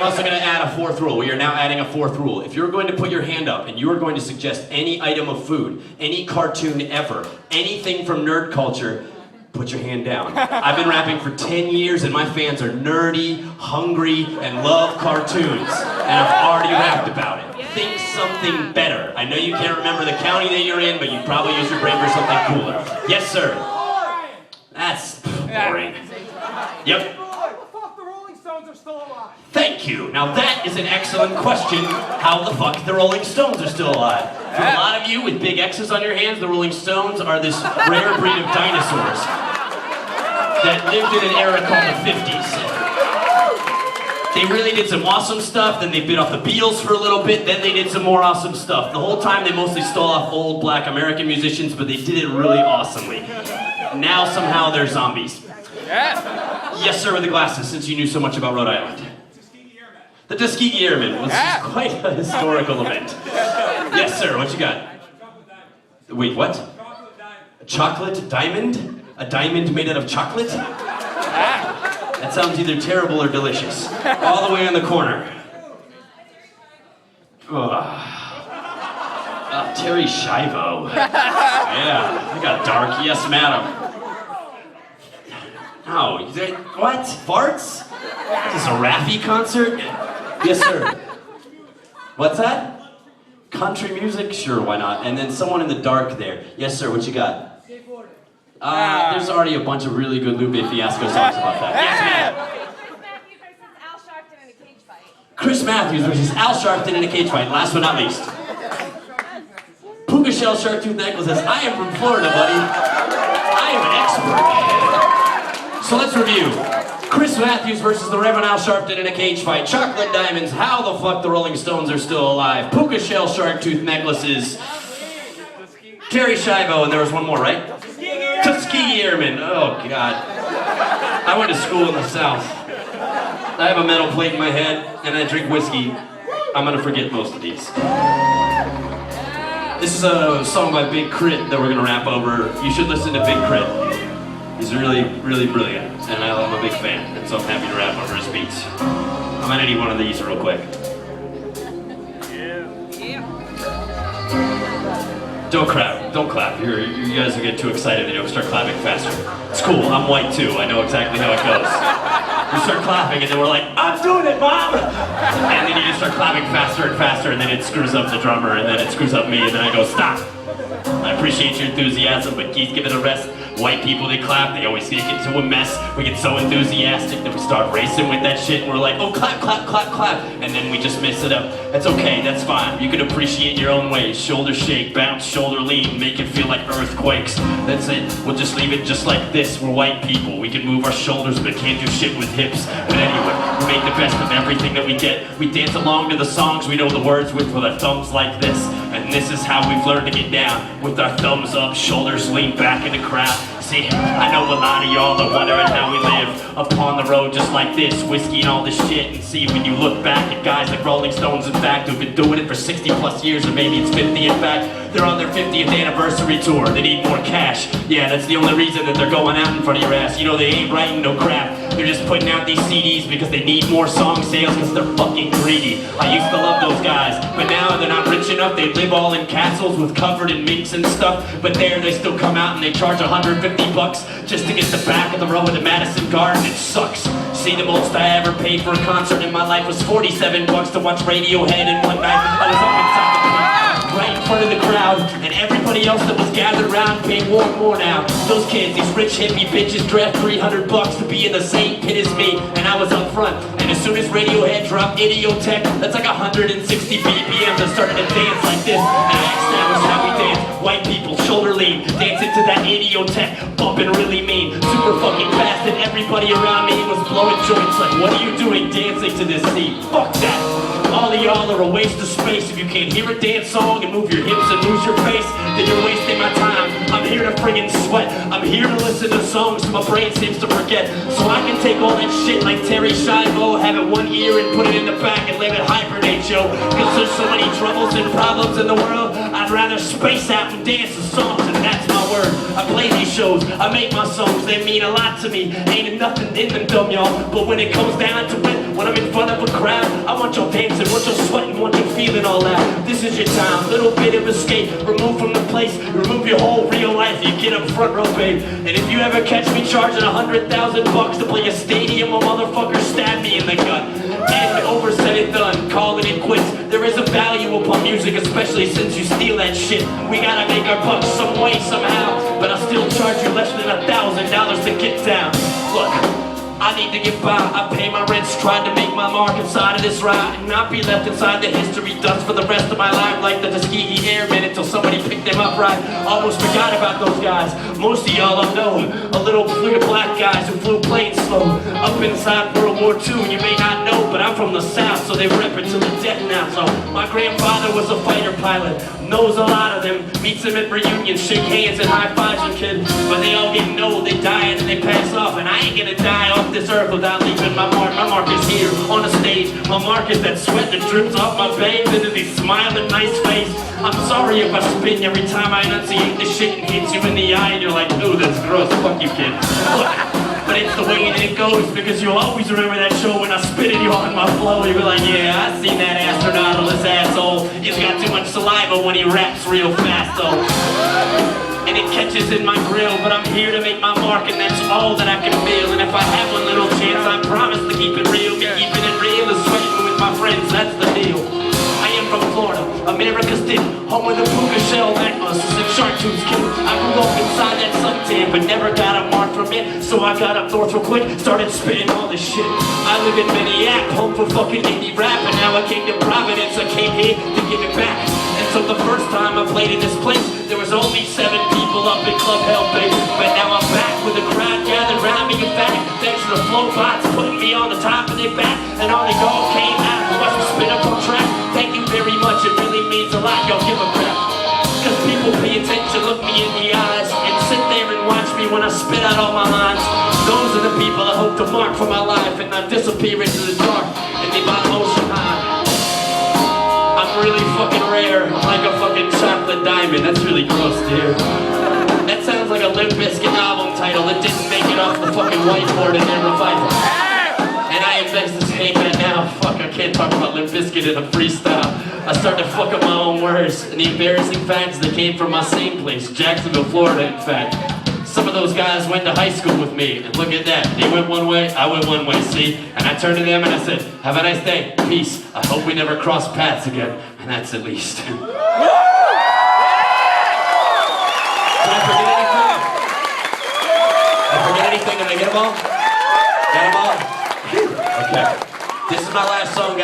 I'm also going to add a fourth rule. We are now adding a fourth rule. If you're going to put your hand up and you are going to suggest any item of food, any cartoon ever, anything from nerd culture, put your hand down. I've been rapping for 10 years and my fans are nerdy, hungry, and love cartoons. And I've already rapped about it. Think something better. I know you can't remember the county that you're in, but you probably use your brain for something cooler. Yes, sir. That's boring. Yep. Thank you. Now that is an excellent question. How the fuck the Rolling Stones are still alive? For a lot of you with big X's on your hands, the Rolling Stones are this rare breed of dinosaurs that lived in an era called the 50s. They really did some awesome stuff, then they bit off the Beatles for a little bit, then they did some more awesome stuff. The whole time they mostly stole off old black American musicians, but they did it really awesomely. Now somehow they're zombies. Yes, sir, with the glasses, since you knew so much about Rhode Island. The Tuskegee Airmen was quite a historical event. Yes, sir, what you got? Wait, what? A chocolate diamond? A diamond made out of chocolate? That sounds either terrible or delicious. All the way on the corner. Terry Schiavo. Yeah, I got dark. Yes, madam. Oh, what? Farts? Is this a Raffi concert? Yes, sir. What's that? Country music? Sure, why not? And then someone in the dark there. Yes, sir, what you got? There's already a bunch of really good Lupe Fiasco songs about that. Yes, ma'am. Chris Matthews versus Al Sharpton in a cage fight. Last but not least. Puka shell shark tooth necklace says, I am from Florida, buddy. I am an expert. So let's review. Chris Matthews versus the Reverend Al Sharpton in a cage fight. Chocolate diamonds, how the fuck the Rolling Stones are still alive. Puka shell shark tooth necklaces. Terry Schiavo, and there was one more, right? Tuskegee Airmen. Oh, God. I went to school in the South. I have a metal plate in my head, and I drink whiskey. I'm gonna forget most of these. This is a song by Big Crit that we're gonna rap over. You should listen to Big Crit. He's really, really brilliant, and I'm a big fan, and so I'm happy to rap over his beats. I'm gonna need one of these real quick. Don't clap, don't clap. You guys will get too excited and you'll start clapping faster. It's cool, I'm white too, I know exactly how it goes. You start clapping and then we're like, I'm doing it, Mom! And then you just start clapping faster and faster and then it screws up the drummer and then it screws up me and then I go, stop! I appreciate your enthusiasm, but please give it a rest. White people, they clap, they always get into a mess. We get so enthusiastic that we start racing with that shit and we're like, oh, clap, clap, clap, clap. And then we just mess it up. That's okay, that's fine. You can appreciate your own ways. Shoulder shake, bounce, shoulder lean, make it feel like earthquakes. That's it, we'll just leave it just like this. We're white people, we can move our shoulders but can't do shit with hips. But anyway, we make the best of everything that we get. We dance along to the songs we know the words with our thumbs like this. And this is how we've learned to get down. With our thumbs up, shoulders lean back in the crowd. See, I know a lot of y'all are wondering how we live upon the road just like this, whiskey and all this shit. And see, when you look back at guys like Rolling Stones, in fact, who've been doing it for 60 plus years, or maybe it's 50 in fact, they're on their 50th anniversary tour. They need more cash. Yeah, that's the only reason that they're going out in front of your ass. You know, they ain't writing no crap. They're just putting out these CDs because they need more song sales because they're fucking greedy. I used to love those guys, but now they're not rich enough. They live all in castles with covered in minks and stuff, but there they still come out and they charge 150 bucks just to get the back of the row of the Madison Garden. It sucks. See, the most I ever paid for a concert in my life was 47 bucks to watch Radiohead, and one night I was up inside the right in front of the crowd, and everybody else that was gathered around paid more and more now. Those kids, these rich hippie bitches, draft 300 bucks to be in the same pit as me, and I was up front. And as soon as Radiohead dropped Idiotech, that's like 160 BPMs, I started to dance like this, and I established how we dance. White people, shoulder lean, dancing to that Idiotech, bumping really mean, super fucking fast, and everybody around me was blowing joints like, what are you doing dancing to this scene? Fuck that. All of y'all are a waste of space. If you can't hear a dance song and move your hips and lose your pace, then you're wasting my time. I'm here to friggin' sweat. I'm here to listen to songs my brain seems to forget. So I can take all that shit like Terry Schiavo, have it one ear and put it in the back and let it hibernate, yo. Cause there's so many troubles and problems in the world, I'd rather space out and dance to songs, and that's my word. I play these shows, I make my songs, they mean a lot to me. Ain't nothing in them, dumb y'all, but when it comes down to it, when I'm in front of a crowd, want your dancing, want your sweating, want your feeling all that. This is your time, little bit of escape. Remove from the place, remove your whole real life. You get up front row, babe. And if you ever catch me charging $100,000 to play a stadium, a motherfucker stab me in the gut. And over, said it, done, calling it quits. There is a value upon music, especially since you steal that shit. We gotta make our bucks some way, somehow. But I'll still charge you less than $1,000 to get down. Look, I need to get by, I pay my rents, tried to make my mark inside of this ride and not be left inside the history dust for the rest of my life like the Tuskegee Airmen until somebody picked them up right. Almost forgot about those guys. Most of y'all don't know. A little fleet of black guys who flew planes slow up inside World War II. You may not know, but I'm from the South, so they rep it to the death now. So my grandfather was a fighter pilot, knows a lot of them, meets them at reunions, shake hands and high fives with kids. But they all get old, they die and they pass off, and I ain't gonna die off this earth without leaving my mark. My mark is here on the stage. My mark is that sweat that drips off my veins into the smiling nice face. I'm sorry if I spin every time I enunciate this shit and hits you in the eye and you're like, ooh, that's gross, fuck you, kid. But it's the way that it goes, because you'll always remember that show when I spit at you on my flow. You'll be like, yeah, I seen that Astronautalis asshole. He's got too much saliva when he raps real fast, though. And it catches in my grill, but I'm here to make my mark, and that's all that I can feel. And if I have one little chance, I promise to keep it real. Me keeping it real is sweating with my friends, that's the deal. I am from Florida, America's dip, home of the puka shell necklaces and chartreuse kid. I grew up inside that suntan, but never got a mark from it. So I got up north real quick, started spitting all this shit. I live in Minneapolis, home for fucking indie rap, and now I came to Providence, I came here to give it back. And so the first time I played in this place, there was only 7 people up in Club Hell, baby. But now I'm back with a crowd gathered around me in fact. Thanks to the flow bots putting me on the top of their back. And all they all came out and watched me spin up on track. Thank you very much, it really means a lot, y'all give a crap. Cause people pay attention, look me in the eyes, and sit there and watch me when I spit out all my lines. Those are the people I hope to mark for my life and not disappear into the dark and leave my ocean high. I'm really fucking rare, I'm like a fucking chocolate diamond. That's really gross, dude. That sounds like a Limp Bizkit album title that didn't make it off the fucking whiteboard in their revival. And I am vexed to say that now. Fuck, I can't talk about Limp Bizkit in a freestyle. I started to fuck up my own words, and the embarrassing facts that came from my same place, Jacksonville, Florida, in fact. Some of those guys went to high school with me, and look at that. They went one way, I went one way, see? And I turned to them and I said, have a nice day, peace. I hope we never cross paths again, and that's at least. Did I forget anything? Did I forget anything? Did I get them all? Got them all? Okay. This is my last song, guys.